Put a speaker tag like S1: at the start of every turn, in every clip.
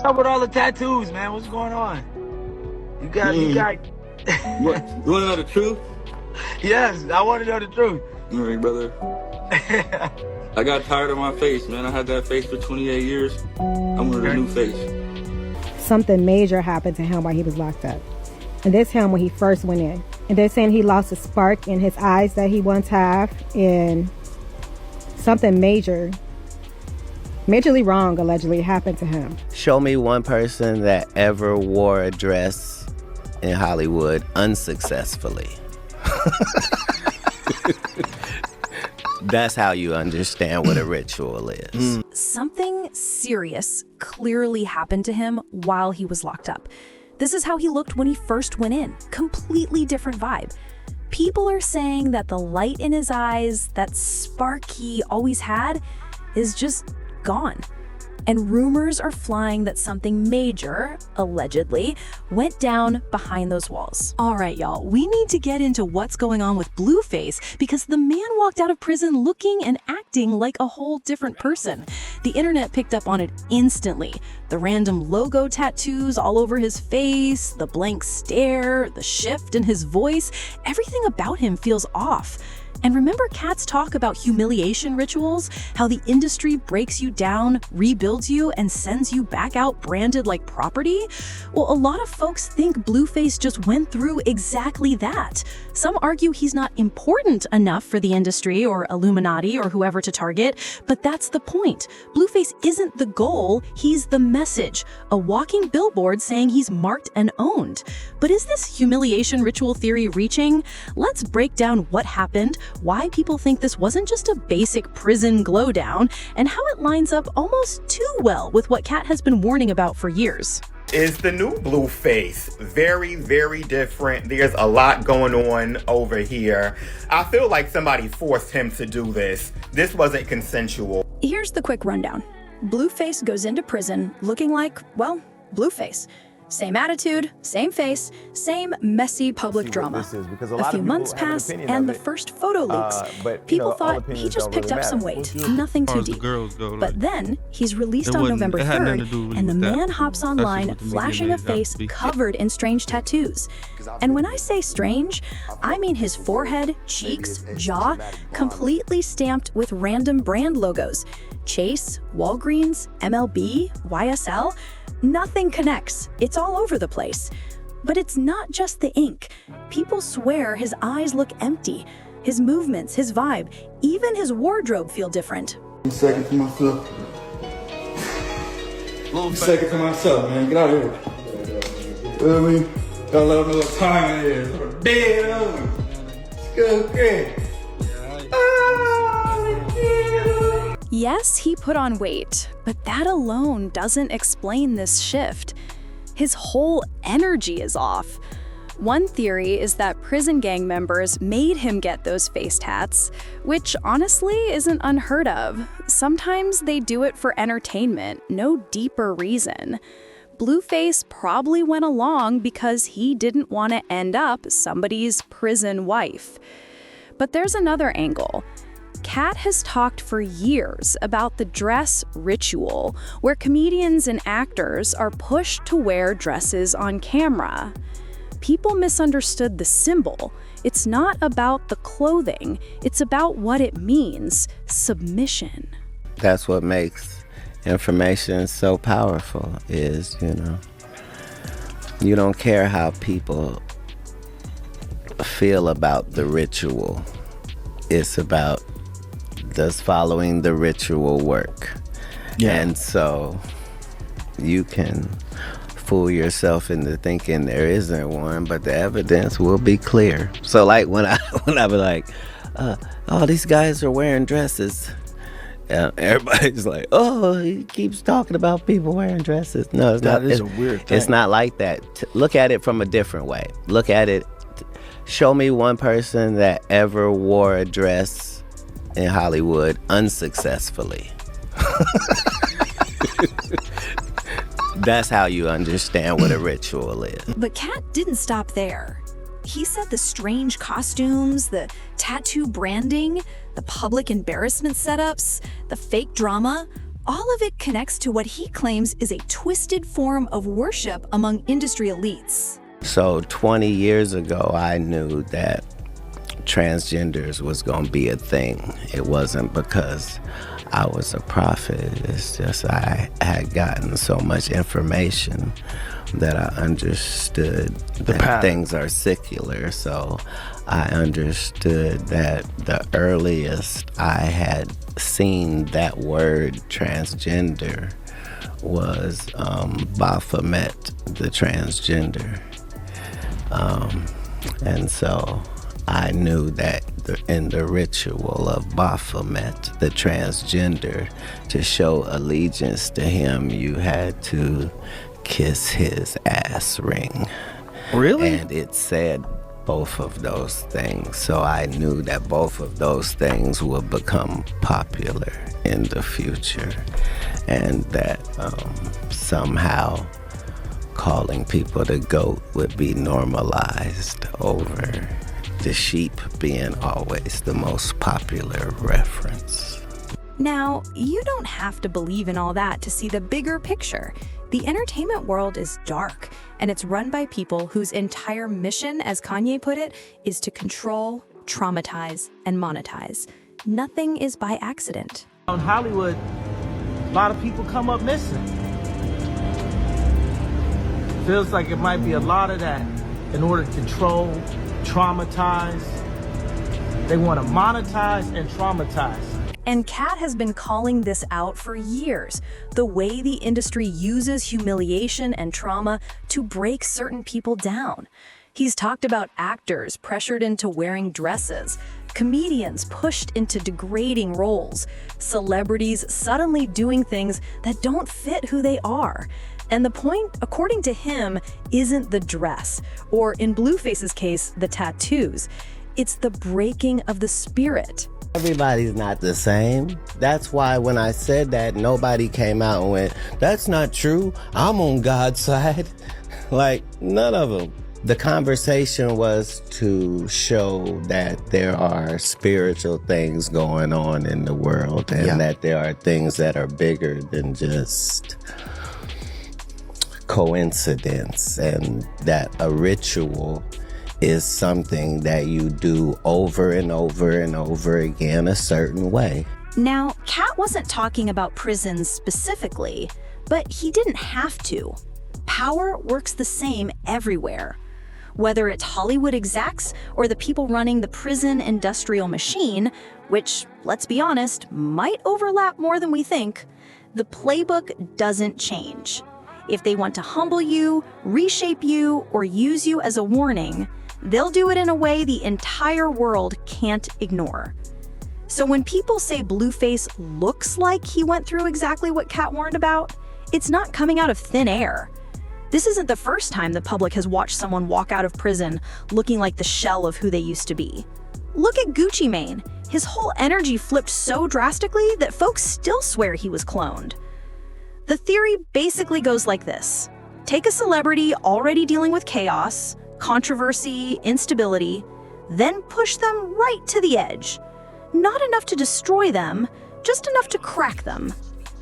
S1: up with all the tattoos, man? What's going on? You got.
S2: What? You want to know the truth?
S1: Yes, I want to know the truth.
S2: All right, brother. I got tired of my face, man. I had that face for 28 years. I wanted a new face.
S3: Something major happened to him while he was locked up. And this him when he first went in. And they're saying he lost a spark in his eyes that he once had, and something majorly wrong allegedly happened to him.
S4: Show me one person that ever wore a dress in Hollywood unsuccessfully. That's how you understand what a ritual is.
S5: Something serious clearly happened to him while he was locked up. This is how he looked when he first went in. Completely different vibe. People are saying that the light in his eyes, that spark he always had, is just gone. And rumors are flying that something major, allegedly, went down behind those walls.
S6: All right, y'all, we need to get into what's going on with Blueface because the man walked out of prison looking and acting like a whole different person. The internet picked up on it instantly. The random logo tattoos all over his face, the blank stare, the shift in his voice, everything about him feels off. And remember Katt's talk about humiliation rituals? How the industry breaks you down, rebuilds you, and sends you back out branded like property? Well, a lot of folks think Blueface just went through exactly that. Some argue he's not important enough for the industry or Illuminati or whoever to target, but that's the point. Blueface isn't the goal, he's the message. A walking billboard saying he's marked and owned. But is this humiliation ritual theory reaching? Let's break down what happened, why people think this wasn't just a basic prison glow down, and how it lines up almost too well with what Katt has been warning about for years.
S7: Is the new Blueface very, very different? There's a lot going on over here. I feel like somebody forced him to do this. This wasn't consensual.
S5: Here's the quick rundown. Blueface goes into prison looking like, well, Blueface. Same attitude, same face, same messy public drama. A few months pass, and the first photo leaks. People thought he just picked up some weight, nothing too deep. But then, he's released on November 3rd, and the man hops online flashing a face covered in strange tattoos. And when I say strange, I mean his forehead, cheeks, jaw, completely stamped with random brand logos. Chase, Walgreens, MLB, YSL. Nothing connects. It's all over the place. But it's not just the ink. People swear his eyes look empty. His movements, his vibe, even his wardrobe feel different.
S2: 1 second to myself. 1 second to myself, man. Get out of here. You know what I mean? Gotta let them know what time it is. I'm dead on. It's good, great.
S5: Yes, he put on weight, but that alone doesn't explain this shift. His whole energy is off. One theory is that prison gang members made him get those face tats, which honestly isn't unheard of. Sometimes they do it for entertainment, no deeper reason. Blueface probably went along because he didn't want to end up somebody's prison wife. But there's another angle. Katt has talked for years about the dress ritual, where comedians and actors are pushed to wear dresses on camera. People misunderstood the symbol. It's not about the clothing, it's about what it means, submission.
S4: That's what makes information so powerful is, you don't care how people feel about the ritual. It's about does following the ritual work? Yeah. And so you can fool yourself into thinking there isn't one, but the evidence will be clear. So like when I be like, oh, these guys are wearing dresses. Everybody's like, oh, he keeps talking about people wearing dresses. No, it's not.
S8: That is a weird thing.
S4: It's not like that. Look at it from a different way. Look at it. Show me one person that ever wore a dress in Hollywood unsuccessfully. That's how you understand what a ritual is.
S5: But Katt didn't stop there. He said the strange costumes, the tattoo branding, the public embarrassment setups, the fake drama, all of it connects to what he claims is a twisted form of worship among industry elites.
S4: So 20 years ago, I knew that transgenders was going to be a thing. It wasn't because I was a prophet. It's just I had gotten so much information that I understood that things are secular. So I understood that the earliest I had seen that word transgender was Baphomet, the transgender. And so I knew that in the ritual of Baphomet, the transgender, to show allegiance to him, you had to kiss his ass ring.
S1: Really?
S4: And it said both of those things. So I knew that both of those things would become popular in the future, and that somehow calling people the goat would be normalized over the sheep being always the most popular reference.
S5: Now, you don't have to believe in all that to see the bigger picture. The entertainment world is dark, and it's run by people whose entire mission, as Kanye put it, is to control, traumatize, and monetize. Nothing is by accident.
S1: In Hollywood, a lot of people come up missing. Feels like it might be a lot of that in order to control, traumatize. They want to monetize and traumatize.
S5: And Katt has been calling this out for years, the way the industry uses humiliation and trauma to break certain people down. He's talked about actors pressured into wearing dresses, comedians pushed into degrading roles, celebrities suddenly doing things that don't fit who they are. And the point, according to him, isn't the dress, or in Blueface's case, the tattoos. It's the breaking of the spirit.
S4: Everybody's not the same. That's why when I said that, nobody came out and went, "That's not true. I'm on God's side." Like, none of them. The conversation was to show that there are spiritual things going on in the world, and that there are things that are bigger than just coincidence, and that a ritual is something that you do over and over and over again a certain way.
S5: Now, Katt wasn't talking about prisons specifically, but he didn't have to. Power works the same everywhere. Whether it's Hollywood execs or the people running the prison industrial machine, which, let's be honest, might overlap more than we think, the playbook doesn't change. If they want to humble you, reshape you, or use you as a warning, they'll do it in a way the entire world can't ignore. So when people say Blueface looks like he went through exactly what Katt warned about, it's not coming out of thin air. This isn't the first time the public has watched someone walk out of prison looking like the shell of who they used to be. Look at Gucci Mane. His whole energy flipped so drastically that folks still swear he was cloned. The theory basically goes like this. Take a celebrity already dealing with chaos, controversy, instability, then push them right to the edge. Not enough to destroy them, just enough to crack them.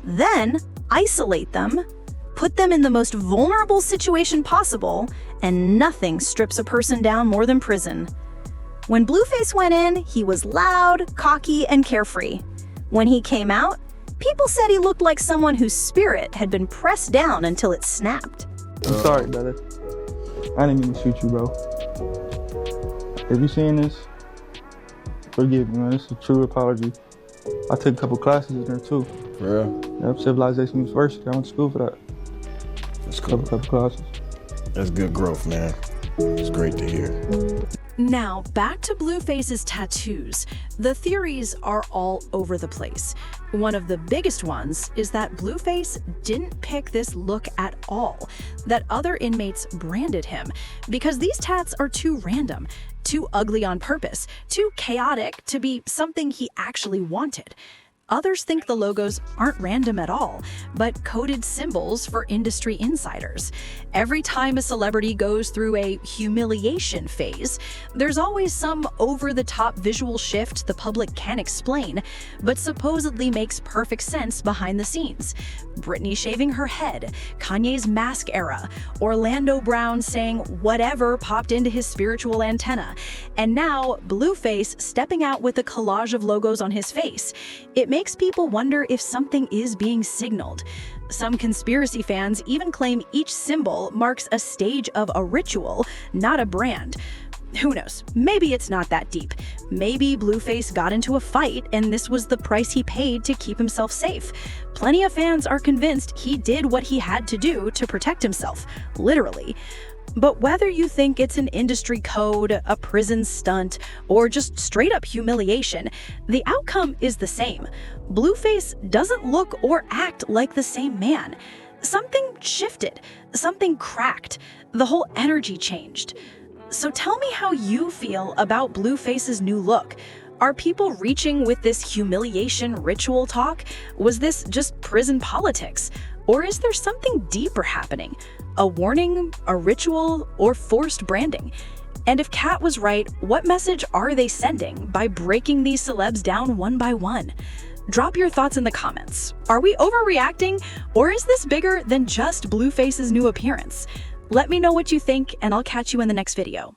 S5: Then isolate them, put them in the most vulnerable situation possible, and nothing strips a person down more than prison. When Blueface went in, he was loud, cocky, and carefree. When he came out, people said he looked like someone whose spirit had been pressed down until it snapped.
S2: I'm sorry, brother. I didn't mean to shoot you, bro. If you seeing this, forgive me, man. This is a true apology. I took a couple classes in there too.
S8: For real?
S2: Yep, Civilization University. I went to school for that.
S8: That's cool.
S2: Couple classes.
S8: That's good growth, man. It's great to hear.
S5: Now, back to Blueface's tattoos. The theories are all over the place. One of the biggest ones is that Blueface didn't pick this look at all, that other inmates branded him, because these tats are too random, too ugly on purpose, too chaotic to be something he actually wanted. Others think the logos aren't random at all, but coded symbols for industry insiders. Every time a celebrity goes through a humiliation phase, there's always some over-the-top visual shift the public can't explain, but supposedly makes perfect sense behind the scenes. Britney shaving her head, Kanye's mask era, Orlando Brown saying whatever popped into his spiritual antenna, and now Blueface stepping out with a collage of logos on his face. It makes people wonder if something is being signaled. Some conspiracy fans even claim each symbol marks a stage of a ritual, not a brand. Who knows? Maybe it's not that deep. Maybe Blueface got into a fight and this was the price he paid to keep himself safe. Plenty of fans are convinced he did what he had to do to protect himself, literally. But whether you think it's an industry code, a prison stunt, or just straight up humiliation, the outcome is the same. Blueface doesn't look or act like the same man. Something shifted, something cracked, the whole energy changed. So tell me how you feel about Blueface's new look. Are people reaching with this humiliation ritual talk? Was this just prison politics? Or is there something deeper happening? A warning, a ritual, or forced branding? And if Katt was right, what message are they sending by breaking these celebs down one by one? Drop your thoughts in the comments. Are we overreacting, or is this bigger than just Blueface's new appearance? Let me know what you think, and I'll catch you in the next video.